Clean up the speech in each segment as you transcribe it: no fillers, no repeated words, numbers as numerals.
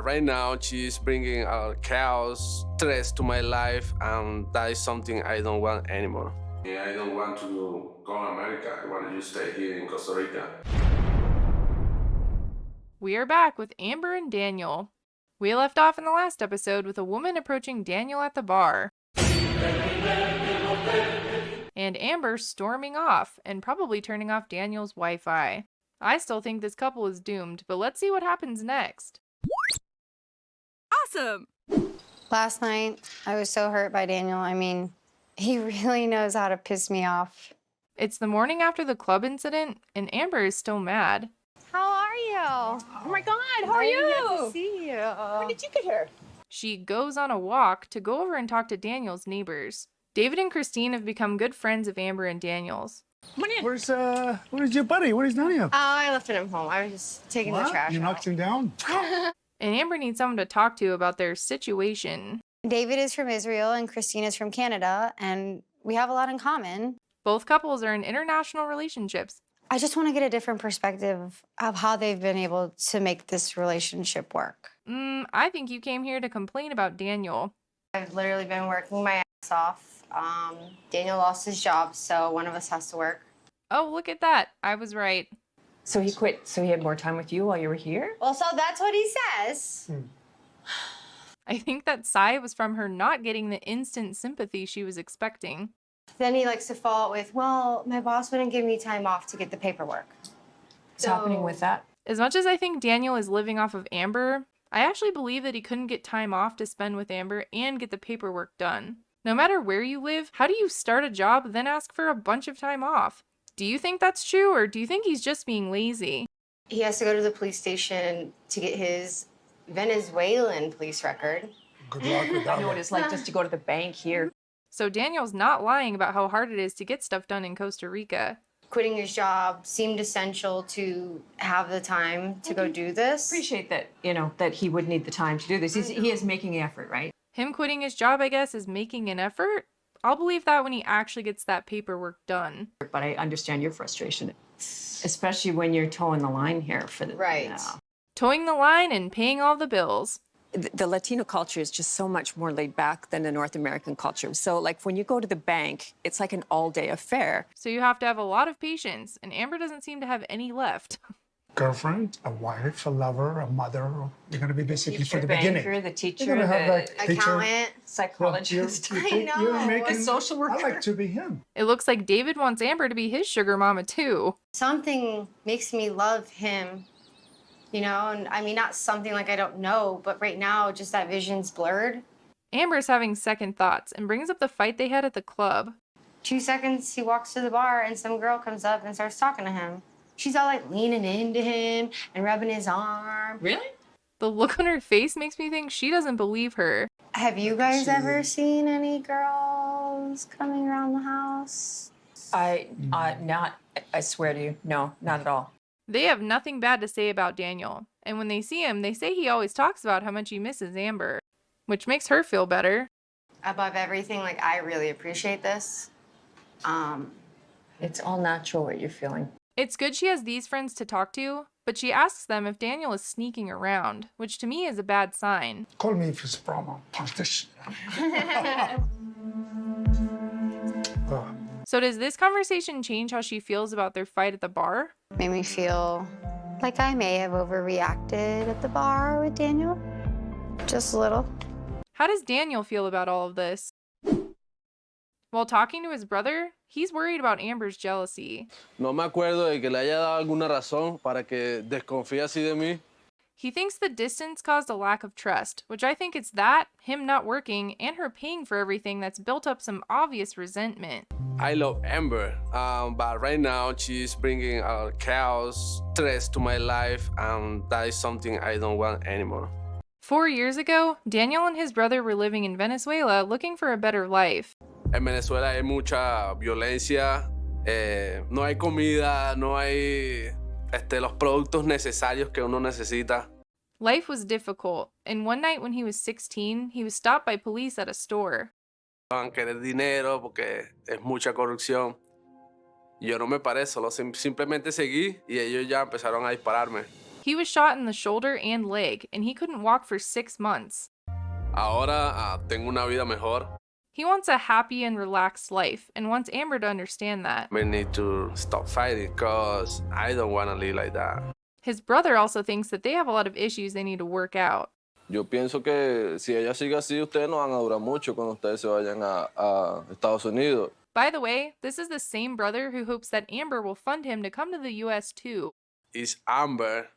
Right now, she's bringing chaos, stress to my life, and that is something I don't want anymore. Yeah, I don't want to go to America. I want to just stay here in Costa Rica. We are back with Amber and Daniel. We left off in the last episode with a woman approaching Daniel at the bar. And Amber storming off and probably turning off Daniel's Wi-Fi. I still think this couple is doomed, but let's see what happens next. Awesome! Last night, I was so hurt by Daniel. I mean, he really knows how to piss me off. It's the morning after the club incident, and Amber is still mad. How are you? Oh my God, how are you? Good to see you. When did you get here? She goes on a walk to go over and talk to Daniel's neighbors. David and Christine have become good friends of Amber and Daniel's. Come on in. Where's your buddy? Where's Nadia? Oh, I left him home. I was just taking the trash You out. knocked him down? And Amber needs someone to talk to about their situation. David is from Israel and Christine is from Canada, and we have a lot in common. Both couples are in international relationships. I just want to get a different perspective of how they've been able to make this relationship work. I think you came here to complain about Daniel. I've literally been working my ass off. Daniel lost his job, so one of us has to work. Oh, look at that. I was right. So he quit, so he had more time with you while you were here? Well, so that's what he says. I think that sigh was from her not getting the instant sympathy she was expecting. Then he likes to follow it with, well, my boss wouldn't give me time off to get the paperwork. What's happening with that? As much as I think Daniel is living off of Amber, I actually believe that he couldn't get time off to spend with Amber and get the paperwork done. No matter where you live, how do you start a job then ask for a bunch of time off? Do you think that's true, or do you think he's just being lazy? He has to go to the police station to get his Venezuelan police record. Good luck with I that know what it's like just to go to the bank here. So Daniel's not lying about how hard it is to get stuff done in Costa Rica. Quitting his job seemed essential to have the time to go do this. Appreciate that, that he would need the time to do this. He is making the effort, right? Him quitting his job, I guess, is making an effort? I'll believe that when he actually gets that paperwork done. But I understand your frustration, especially when you're towing the line here for the... Right. Towing the line and paying all the bills. The Latino culture is just so much more laid back than the North American culture. So, like, when you go to the bank, it's like an all-day affair. So you have to have a lot of patience, and Amber doesn't seem to have any left. Girlfriend, a wife, a lover, a mother. You're going to be basically for the banker, beginning. the teacher, You're gonna have the that teacher. Accountant. psychologist. I know. The social worker. I like to be him. It looks like David wants Amber to be his sugar mama, too. Something makes me love him, and I mean, not something like I don't know, but right now, just that vision's blurred. Amber's having second thoughts and brings up the fight they had at the club. 2 seconds, he walks to the bar, and some girl comes up and starts talking to him. She's all like leaning into him and rubbing his arm. Really? The look on her face makes me think she doesn't believe her. Have you guys ever seen any girls coming around the house? I swear to you, no, not at all. They have nothing bad to say about Daniel, and when they see him, they say he always talks about how much he misses Amber, which makes her feel better. Above everything, I really appreciate this. It's all natural what you're feeling. It's good she has these friends to talk to, but she asks them if Daniel is sneaking around, which to me is a bad sign. Call me if it's a problem. Politician. So does this conversation change how she feels about their fight at the bar? Made me feel like I may have overreacted at the bar with Daniel. Just a little. How does Daniel feel about all of this? While talking to his brother, he's worried about Amber's jealousy. No me acuerdo de que le haya dado alguna razón para que desconfíe así de mí. He thinks the distance caused a lack of trust, which I think it's that, him not working, and her paying for everything that's built up some obvious resentment. I love Amber, but right now she's bringing chaos, stress to my life, and that is something I don't want anymore. 4 years ago, Daniel and his brother were living in Venezuela looking for a better life. En Venezuela hay mucha violencia, no hay comida, no hay los productos necesarios que uno necesita. Life was difficult, and one night when he was 16, he was stopped by police at a store. Van a querer dinero porque es mucha corrupción. Yo no me paré, solo simplemente seguí y ellos ya empezaron a dispararme. He was shot in the shoulder and leg, and he couldn't walk for 6 months. Ahora tengo una vida mejor. He wants a happy and relaxed life, and wants Amber to understand that. We need to stop fighting because I don't want to live like that. His brother also thinks that they have a lot of issues they need to work out. Yo pienso que si ella sigue así, ustedes no van a durar mucho cuando ustedes se vayan a Estados Unidos. By the way, this is the same brother who hopes that Amber will fund him to come to the US too. It's Amber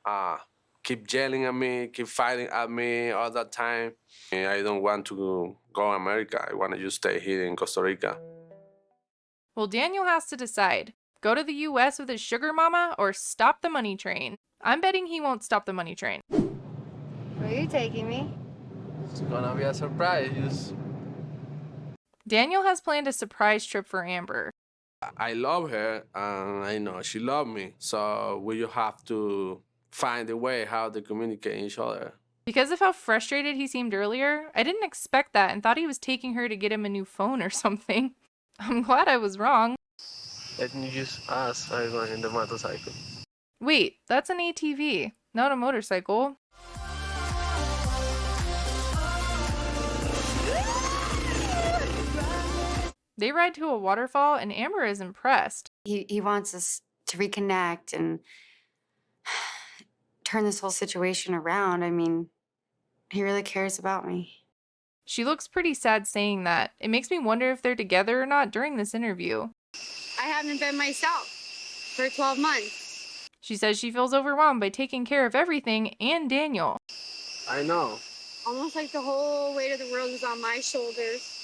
keep yelling at me, keep fighting at me all the time. And I don't want to go to America. I want to just stay here in Costa Rica. Well, Daniel has to decide. Go to the US with his sugar mama or stop the money train. I'm betting he won't stop the money train. Where are you taking me? It's gonna be a surprise. Daniel has planned a surprise trip for Amber. I love her and I know she loves me. So we just have to find a way how to communicate each other. Because of how frustrated he seemed earlier, I didn't expect that and thought he was taking her to get him a new phone or something. I'm glad I was wrong. Let me just ask everyone in the motorcycle. Wait, that's an ATV, not a motorcycle. They ride to a waterfall and Amber is impressed. He wants us to reconnect and turn this whole situation around. I mean, he really cares about me. She looks pretty sad saying that. It makes me wonder if they're together or not during this interview. I haven't been myself for 12 months. She says she feels overwhelmed by taking care of everything and Daniel. I know. Almost like the whole weight of the world is on my shoulders.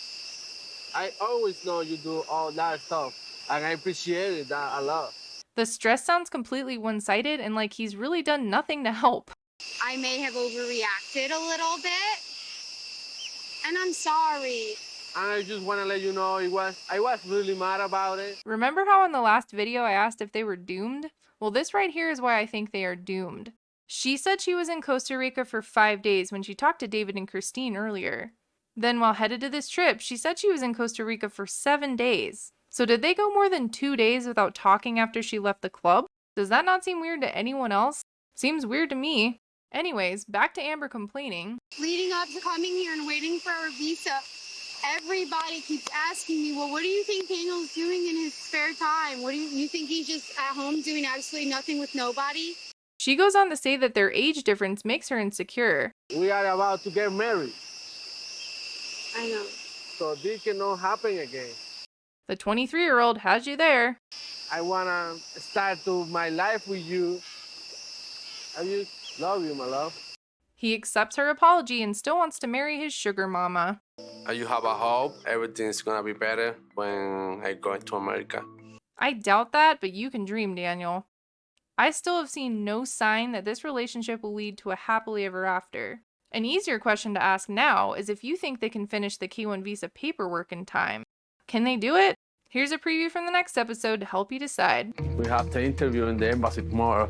I always know you do all that stuff. And I appreciate that a lot. The stress sounds completely one-sided and like he's really done nothing to help. I may have overreacted a little bit. And I'm sorry. And I just want to let you know I was really mad about it. Remember how in the last video I asked if they were doomed? Well, this right here is why I think they are doomed. She said she was in Costa Rica for 5 days when she talked to David and Christine earlier. Then while headed to this trip, she said she was in Costa Rica for 7 days. So did they go more than 2 days without talking after she left the club? Does that not seem weird to anyone else? Seems weird to me. Anyways, back to Amber complaining. Leading up to coming here and waiting for our visa, everybody keeps asking me, well, what do you think Daniel's doing in his spare time? What do you think he's just at home doing absolutely nothing with nobody? She goes on to say that their age difference makes her insecure. We are about to get married. I know. So this cannot happen again. The 23-year-old has you there. I want to start my life with you. I just love you, my love. He accepts her apology and still wants to marry his sugar mama. You have a hope everything's going to be better when I go to America. I doubt that, but you can dream, Daniel. I still have seen no sign that this relationship will lead to a happily ever after. An easier question to ask now is if you think they can finish the K1 visa paperwork in time. Can they do it? Here's a preview from the next episode to help you decide. We have to interview in the embassy tomorrow.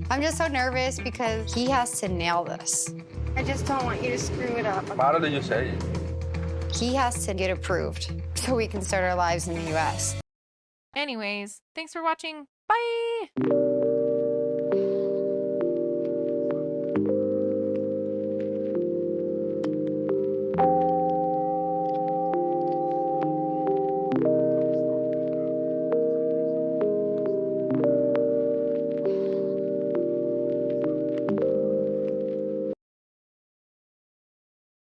I'm just so nervous because he has to nail this. I just don't want you to screw it up. How did you say it? He has to get approved so we can start our lives in the US. Anyways, thanks for watching. Bye!